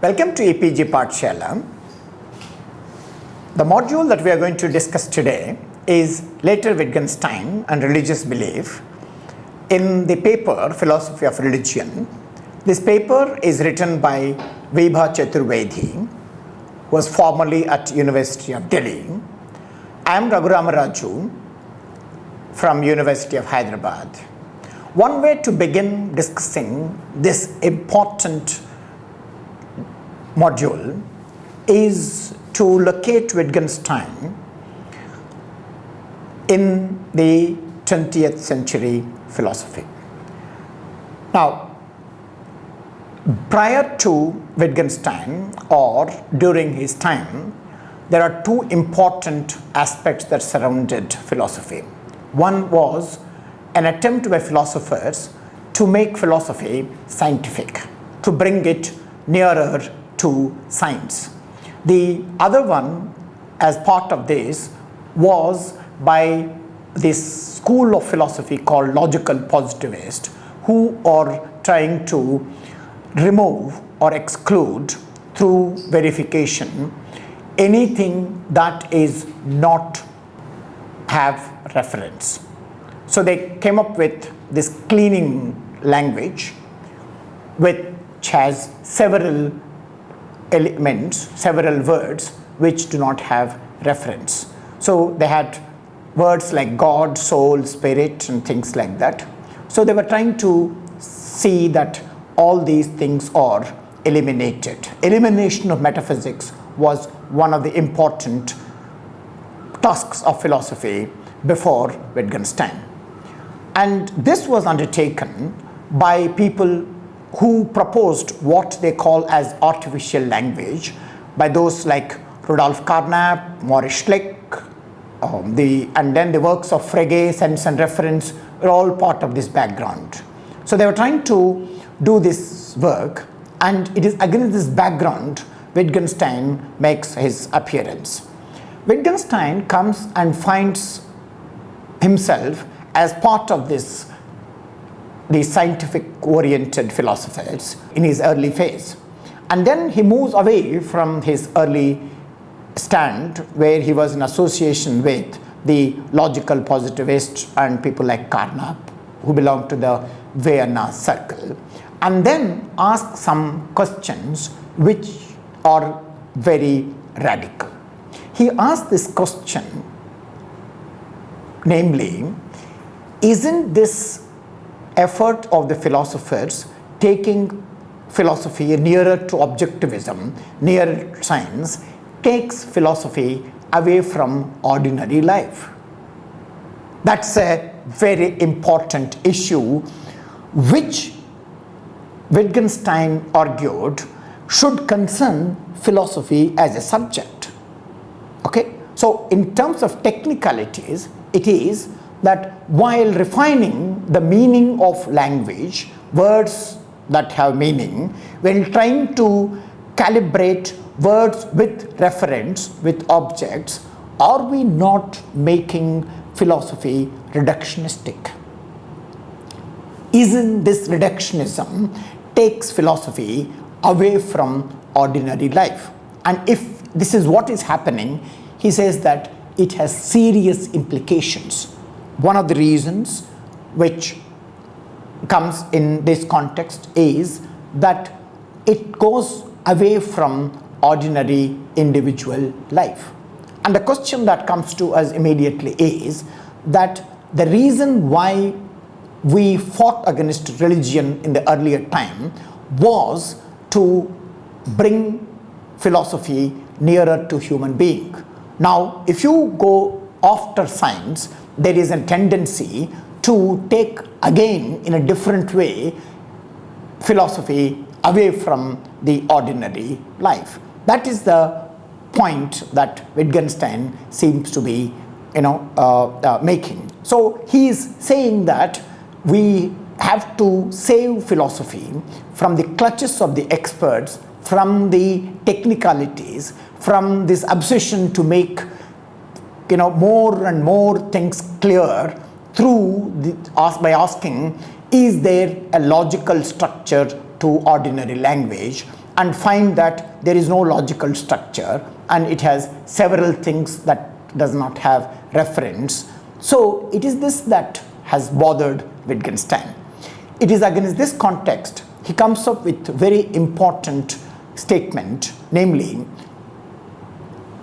Welcome to APG Pathshala. The module that we are going to discuss today is later Wittgenstein and religious belief in the paper Philosophy of Religion. This paper is written by Vibha Chaturvedi, who was formerly at University of Delhi. I am Raghurama Raju from University of Hyderabad. One way to begin discussing this important module is to locate Wittgenstein in the 20th century philosophy. Now, prior to Wittgenstein or during his time, there are two important aspects that surrounded philosophy. One was an attempt by philosophers to make philosophy scientific, to bring it nearer to science. The other one, as part of this, was by this school of philosophy called logical positivists, who are trying to remove or exclude through verification anything that is not have reference. So they came up with this cleaning language which has several elements, several words which do not have reference. So they had words like God, soul, spirit and things like that. So they were trying to see that all these things are eliminated. Elimination of metaphysics was one of the important tasks of philosophy before Wittgenstein. And this was undertaken by people who proposed what they call as artificial language, by those like Rudolf Carnap, Maurice Schlick, and then the works of Frege, Sense and Reference are all part of this background. So they were trying to do this work, and it is against this background Wittgenstein makes his appearance. Wittgenstein comes and finds himself as part of this, the scientific oriented philosophers in his early phase. And then he moves away from his early stand where he was in association with the logical positivists and people like Carnap, who belong to the Vienna circle, and then asks some questions which are very radical. He asked this question, namely, isn't this effort of the philosophers taking philosophy nearer to objectivism, nearer to science, takes philosophy away from ordinary life? That's a very important issue which Wittgenstein argued should concern philosophy as a subject. Okay? So in terms of technicalities, it is that while refining the meaning of language, words that have meaning, when trying to calibrate words with reference, with objects, are we not making philosophy reductionistic? Isn't this reductionism takes philosophy away from ordinary life? And if this is what is happening, he says that it has serious implications. One of the reasons which comes in this context is that it goes away from ordinary individual life. And the question that comes to us immediately is that the reason why we fought against religion in the earlier time was to bring philosophy nearer to human being. Now, if you go after science, there is a tendency to take again in a different way philosophy away from the ordinary life. That is the point that Wittgenstein seems to be making. So he is saying that we have to save philosophy from the clutches of the experts, from the technicalities, from this obsession to make more and more things clear by asking, is there a logical structure to ordinary language, and find that there is no logical structure and it has several things that does not have reference. So it is this that has bothered Wittgenstein. It is against this context he comes up with a very important statement, namely,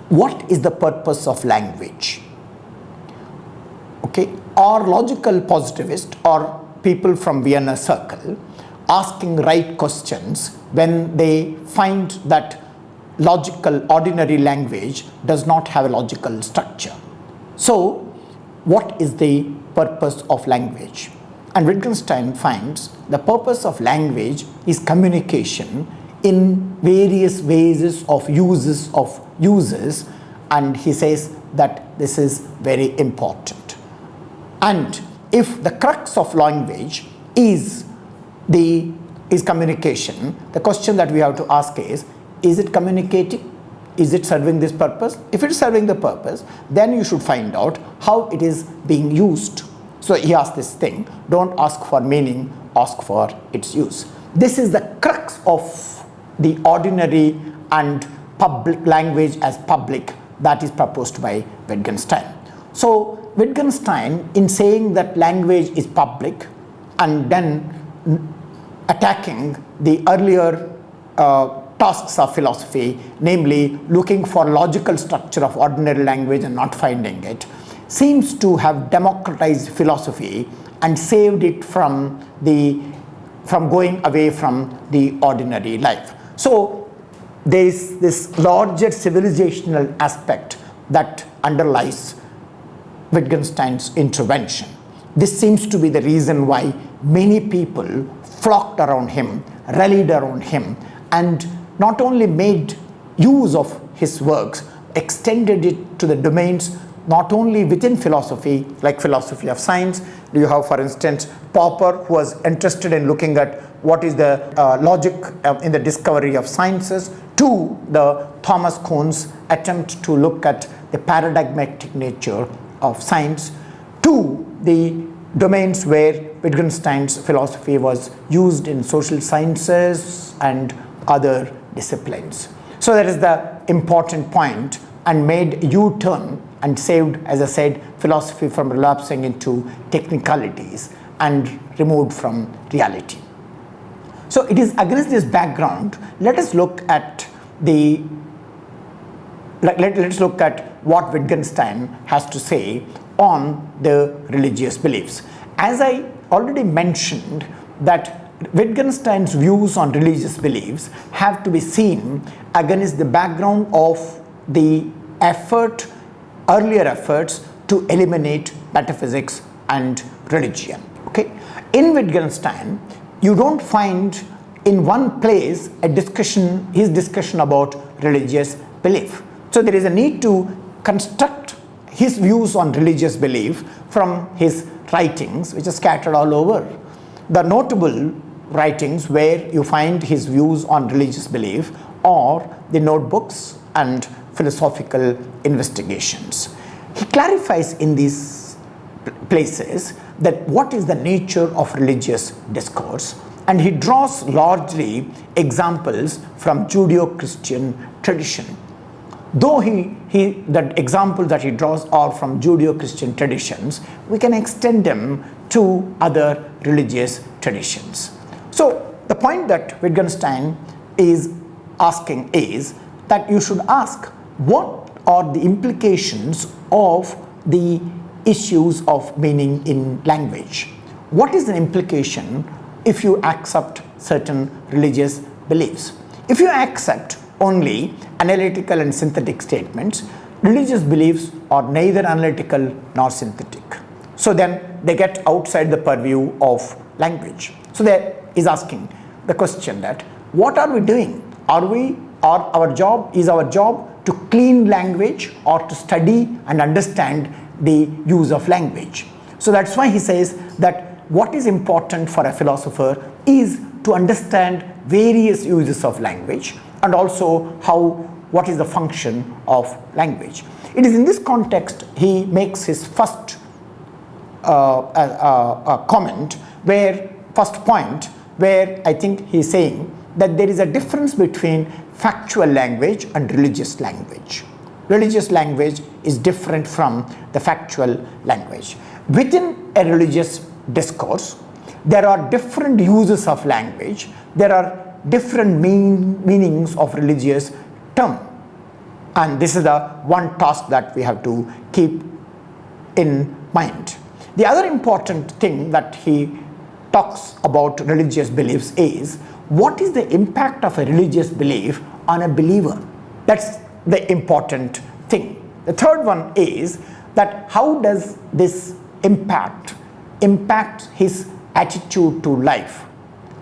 what is the purpose of language? Okay, are logical positivists or people from Vienna circle asking right questions when they find that logical ordinary language does not have a logical structure? So what is the purpose of language? And Wittgenstein finds the purpose of language is communication in various ways of uses, and he says that this is very important. And if the crux of language is communication, the question that we have to ask is it communicating? Is it serving this purpose? If it is serving the purpose, then you should find out how it is being used. So he asked this thing, don't ask for meaning, ask for its use. This is the crux of the ordinary and public language as public that is proposed by Wittgenstein. So Wittgenstein, in saying that language is public and then attacking the earlier tasks of philosophy, namely looking for logical structure of ordinary language and not finding it, seems to have democratized philosophy and saved it from going away from the ordinary life. So there is this larger civilizational aspect that underlies Wittgenstein's intervention. This seems to be the reason why many people flocked around him, rallied around him, and not only made use of his works, extended it to the domains not only within philosophy, like philosophy of science. You have, for instance, Popper, who was interested in looking at what is the logic in the discovery of sciences, to the Thomas Kuhn's attempt to look at the paradigmatic nature of science, to the domains where Wittgenstein's philosophy was used in social sciences and other disciplines. So that is the important point, and made U-turn and saved, as I said, philosophy from relapsing into technicalities and removed from reality. So it is against this background, let us look at let's look at what Wittgenstein has to say on the religious beliefs. As I already mentioned, that Wittgenstein's views on religious beliefs have to be seen against the background of the earlier efforts to eliminate metaphysics and religion. Okay? In Wittgenstein, you don't find in one place his discussion about religious belief. So there is a need to construct his views on religious belief from his writings, which are scattered all over. The notable writings where you find his views on religious belief are the notebooks and philosophical investigations. He clarifies in these places that what is the nature of religious discourse, and he draws largely examples from Judeo-Christian tradition. Though the examples that he draws are from Judeo-Christian traditions, we can extend them to other religious traditions. So the point that Wittgenstein is asking is that you should ask, what are the implications of the issues of meaning in language? What is the implication if you accept certain religious beliefs? If you accept only analytical and synthetic statements, religious beliefs are neither analytical nor synthetic. So then they get outside the purview of language. So there is asking the question that what are we doing? Is our job to clean language or to study and understand the use of language? So that's why he says that what is important for a philosopher is to understand various uses of language and also what is the function of language. It is in this context he makes his first point, where I think he is saying that there is a difference between factual language and religious language. Religious language is different from the factual language. Within a religious discourse, there are different uses of language. There are different meanings of religious term. And this is the one task that we have to keep in mind. The other important thing that he talks about religious beliefs is, what is the impact of a religious belief on a believer? That's the important thing. The third one is that how does this impact his attitude to life?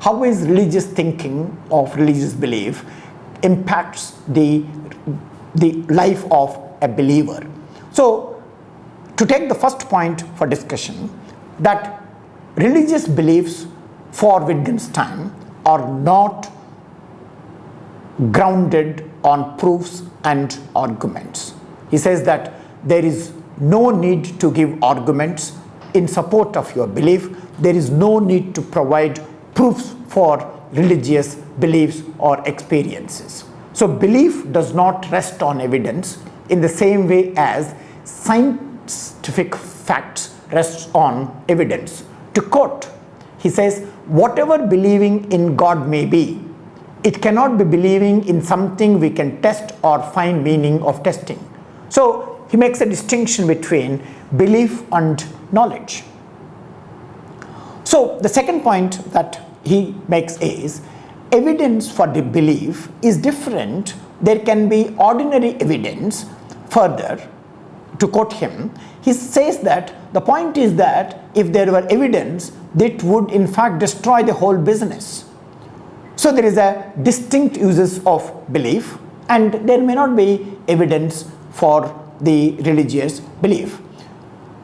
How is religious thinking of religious belief impacts the life of a believer? So, to take the first point for discussion, that religious beliefs for Wittgenstein are not grounded on proofs and arguments. He says that there is no need to give arguments in support of your belief. There is no need to provide proofs for religious beliefs or experiences. So belief does not rest on evidence in the same way as scientific facts rest on evidence. To quote, he says, whatever believing in God may be, it cannot be believing in something we can test or find meaning of testing. So he makes a distinction between belief and knowledge. So the second point that he makes is, evidence for the belief is different. There can be ordinary evidence. Further, to quote him, he says that the point is that if there were evidence, that would in fact destroy the whole business. So there is a distinct uses of belief, and there may not be evidence for the religious belief.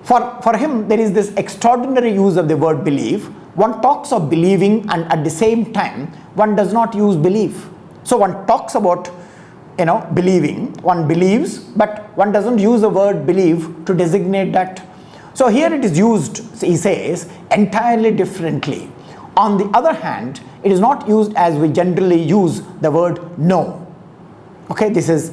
For him, there is this extraordinary use of the word belief. One talks of believing, and at the same time, one does not use belief. So one talks about, believing, one believes, but one doesn't use the word believe to designate that. So here it is used, he says, entirely differently. On the other hand, it is not used as we generally use the word know. Okay, this is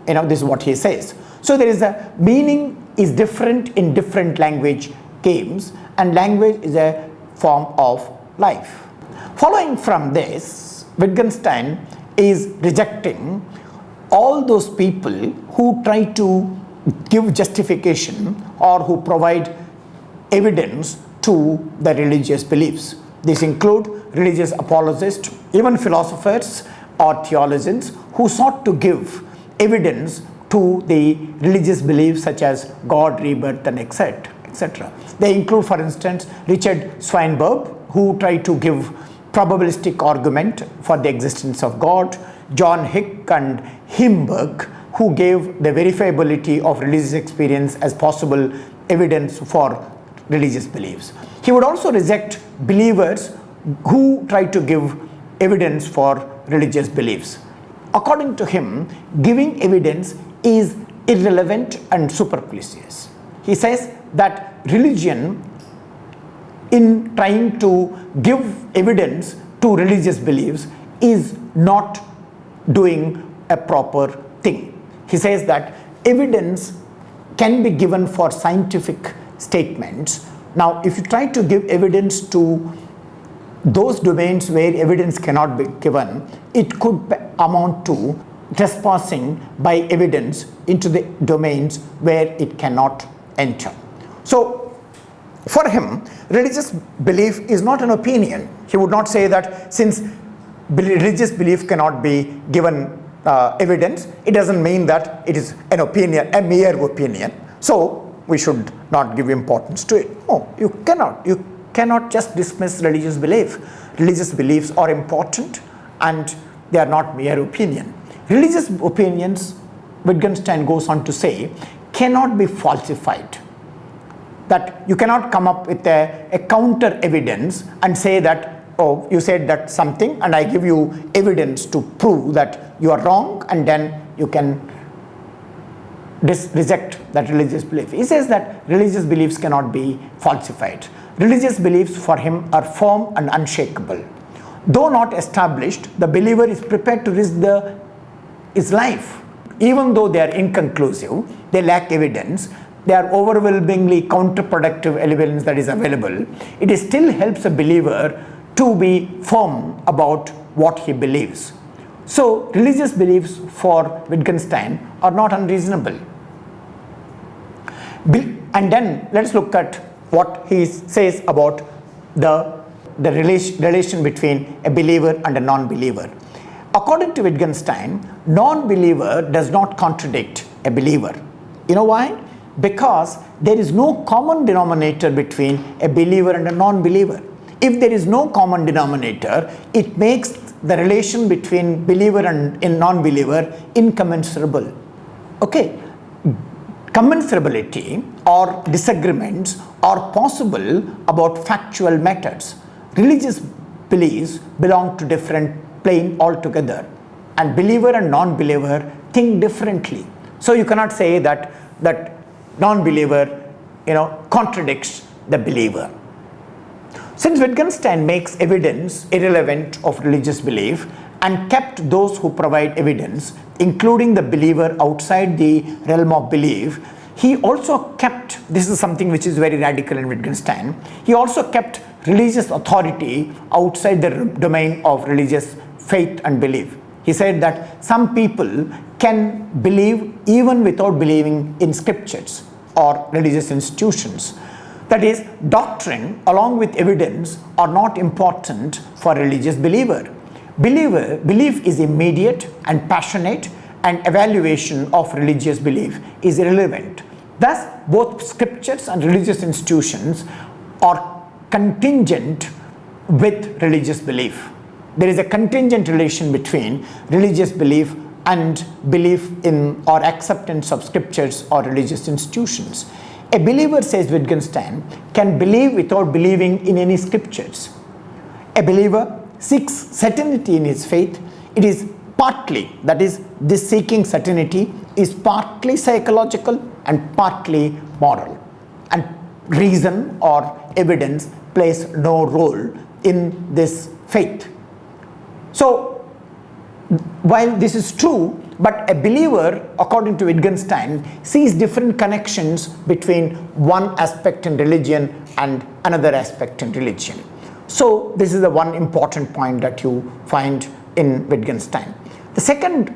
what he says. So there is a meaning is different in different language games, and language is a form of life. Following from this, Wittgenstein is rejecting all those people who try to give justification or who provide evidence to the religious beliefs. These include religious apologists, even philosophers or theologians who sought to give evidence to the religious beliefs such as God, rebirth, and etc. They include, for instance, Richard Swinburne, who tried to give probabilistic argument for the existence of God, John Hick and Himberg, who gave the verifiability of religious experience as possible evidence for religious beliefs. He would also reject believers who try to give evidence for religious beliefs. According to him, giving evidence is irrelevant and superfluous. He says that religion, in trying to give evidence to religious beliefs, is not doing a proper thing. He says that evidence can be given for scientific statements. Now, if you try to give evidence to those domains where evidence cannot be given, it could amount to trespassing by evidence into the domains where it cannot enter. So, for him, religious belief is not an opinion. He would not say that since religious belief cannot be given evidence, it doesn't mean that it is an opinion, a mere opinion. So we should not give importance to it. No, you cannot. You cannot just dismiss religious belief. Religious beliefs are important and they are not mere opinion. Religious opinions, Wittgenstein goes on to say, cannot be falsified. That you cannot come up with a counter evidence and say that, oh, you said that something and I give you evidence to prove that you are wrong, and then you can reject that religious belief. He says that religious beliefs cannot be falsified. Religious beliefs for him are firm and unshakable. Though not established, the believer is prepared to risk his life. Even though they are inconclusive, they lack evidence, they are overwhelmingly counterproductive evidence that is available, it still helps a believer to be firm about what he believes. So, religious beliefs for Wittgenstein are not unreasonable. And then let us look at what he says about the relation between a believer and a non-believer. According to Wittgenstein, non-believer does not contradict a believer. You know why? Because there is no common denominator between a believer and a non-believer. If there is no common denominator, it makes the relation between believer and non-believer incommensurable. Okay, commensurability or disagreements are possible about factual matters. Religious beliefs belong to different plane altogether, and believer and non-believer think differently. So you cannot say that non-believer contradicts the believer. Since Wittgenstein makes evidence irrelevant of religious belief and kept those who provide evidence, including the believer, outside the realm of belief, he also kept, this is something which is very radical in Wittgenstein, he also kept religious authority outside the domain of religious faith and belief. He said that some people can believe even without believing in scriptures or religious institutions. That is, doctrine along with evidence are not important for a religious believer. Belief is immediate and passionate, and evaluation of religious belief is irrelevant. Thus, both scriptures and religious institutions are contingent with religious belief. There is a contingent relation between religious belief and belief in or acceptance of scriptures or religious institutions. A believer, says Wittgenstein, can believe without believing in any scriptures. A believer seeks certainty in his faith. It is partly, that is, this seeking certainty is partly psychological and partly moral. And reason or evidence plays no role in this faith. So, while this is true, but a believer, according to Wittgenstein, sees different connections between one aspect in religion and another aspect in religion. So, this is the one important point that you find in Wittgenstein. The second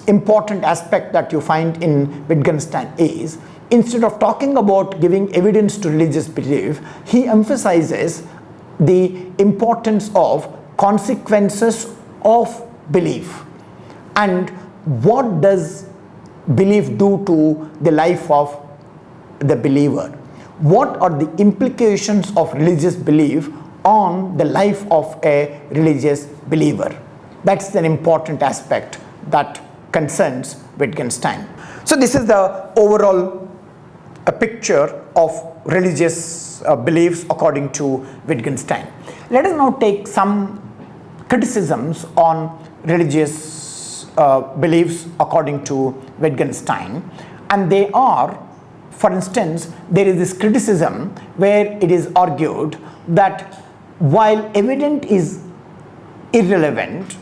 important aspect that you find in Wittgenstein is, instead of talking about giving evidence to religious belief, he emphasizes the importance of consequences of belief. And what does belief do to the life of the believer? What are the implications of religious belief on the life of a religious believer? That's an important aspect that concerns Wittgenstein. So this is the overall picture of religious beliefs according to Wittgenstein. Let us now take some criticisms on religious beliefs according to Wittgenstein, and they are, for instance, there is this criticism where it is argued that while evidence is irrelevant,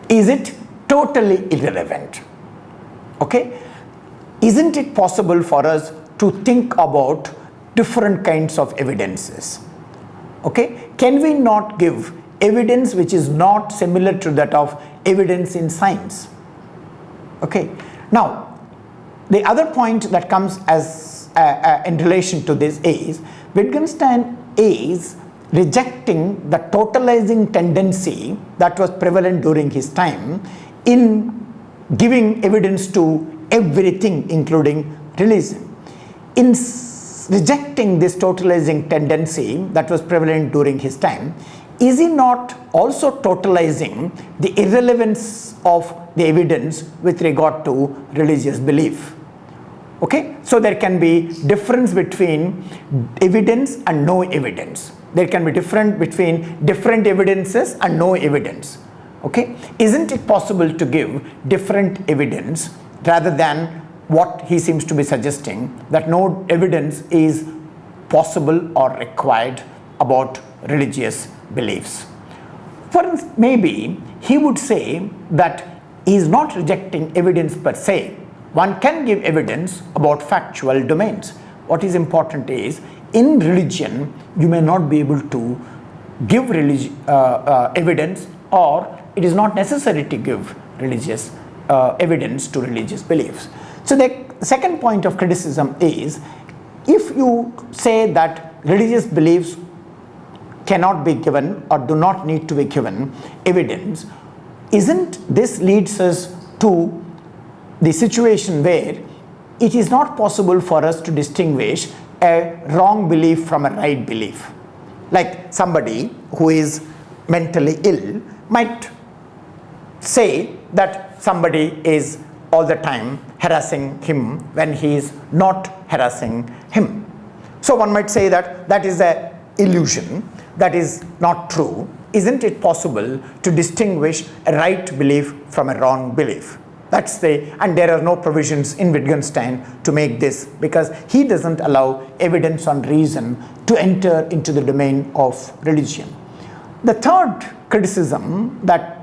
is it totally irrelevant? Okay, isn't it possible for us to think about different kinds of evidences? Okay, can we not give evidence which is not similar to that of evidence in science? Okay, now the other point that comes as in relation to this is Wittgenstein is rejecting the totalizing tendency that was prevalent during his time in giving evidence to everything, including religion. In rejecting this totalizing tendency that was prevalent during his time, is he not also totalizing the irrelevance of the evidence with regard to religious belief? Okay, so there can be difference between evidence and no evidence. There can be difference between different evidences and no evidence. Okay, isn't it possible to give different evidence rather than what he seems to be suggesting, that no evidence is possible or required about religious beliefs? Maybe he would say that he is not rejecting evidence per se. One can give evidence about factual domains. What is important is, in religion, you may not be able to give evidence, or it is not necessary to give religious evidence to religious beliefs. So the second point of criticism is, if you say that religious beliefs cannot be given or do not need to be given evidence, isn't this leads us to the situation where it is not possible for us to distinguish a wrong belief from a right belief? Like somebody who is mentally ill might say that somebody is all the time harassing him when he is not harassing him. So one might say that that is an illusion, that is not true. Isn't it possible to distinguish a right belief from a wrong belief? And there are no provisions in Wittgenstein to make this, because he doesn't allow evidence on reason to enter into the domain of religion. The third criticism that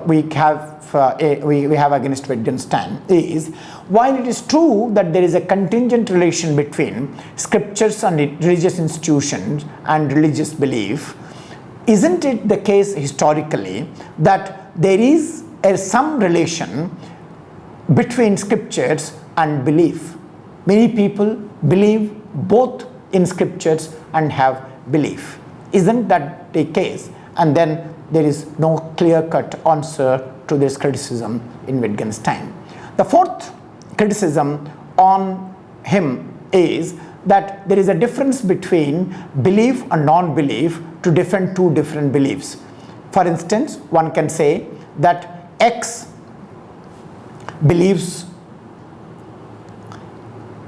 we have against Wittgenstein is, while it is true that there is a contingent relation between scriptures and religious institutions and religious belief, isn't it the case historically that there is some relation between scriptures and belief? Many people believe both in scriptures and have belief. Isn't that the case? And then there is no clear-cut answer to this criticism in Wittgenstein. The fourth criticism on him is that there is a difference between belief and non-belief to two different beliefs. For instance, one can say that X believes,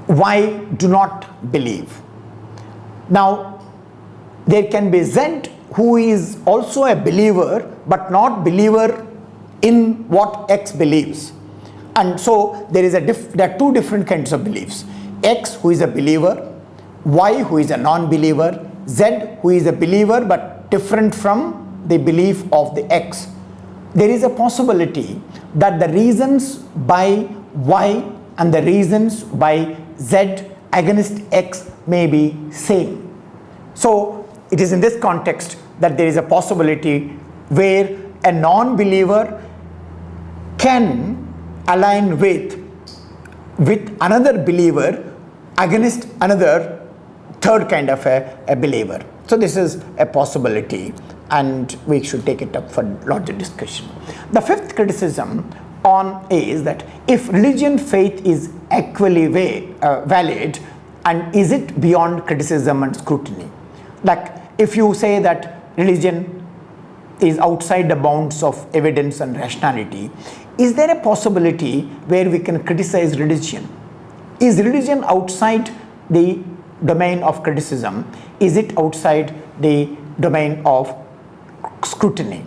Y do not believe. Now, there can be Z who is also a believer but not believer in what X believes. And so there are two different kinds of beliefs. X who is a believer, Y who is a non-believer, Z who is a believer but different from the belief of the X. There is a possibility that the reasons by Y and the reasons by Z against X may be same. So it is in this context that there is a possibility where a non-believer can align with another believer against another third kind of a believer. So this is a possibility, and we should take it up for larger discussion. The fifth criticism is that if religion faith is equally valid, and is it beyond criticism and scrutiny? Like if you say that religion is outside the bounds of evidence and rationality, is there a possibility where we can criticize religion? Is religion outside the domain of criticism? Is it outside the domain of scrutiny?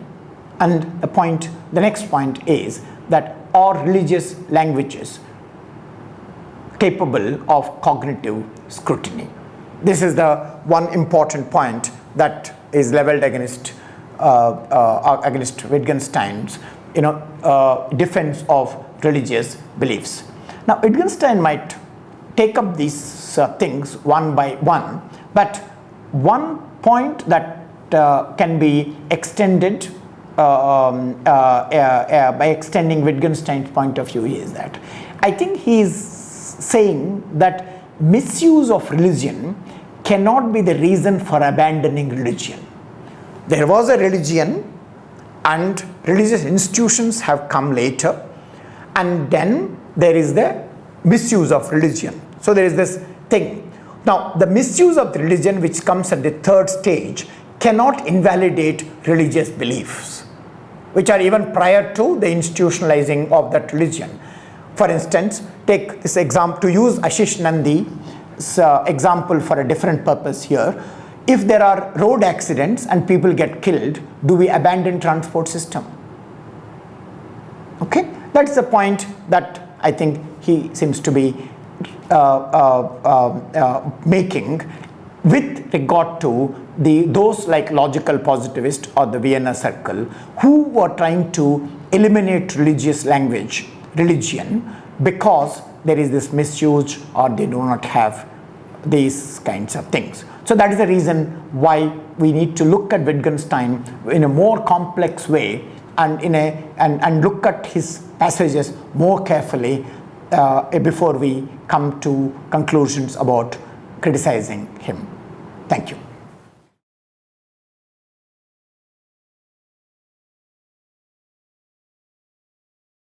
And the next point is that are religious languages capable of cognitive scrutiny? This is the one important point that is leveled against Wittgenstein's defense of religious beliefs. Now Wittgenstein might take up these things one by one, but one point that can be extended by extending Wittgenstein's point of view is that I think he is saying that misuse of religion cannot be the reason for abandoning religion. There was a religion and religious institutions have come later, and then there is the misuse of religion. So there is this thing. Now the misuse of religion, which comes at the third stage, cannot invalidate religious beliefs, which are even prior to the institutionalizing of that religion. For instance, take this example, to use Ashish Nandi's example for a different purpose here. If there are road accidents and people get killed, do we abandon transport system? Okay, that's the point that I think he seems to be making. with regard to those like logical positivist or the Vienna Circle, who were trying to eliminate religion, because there is this misuse or they do not have these kinds of things. So that is the reason why we need to look at Wittgenstein in a more complex way and look at his passages more carefully before we come to conclusions about criticizing him. Thank you.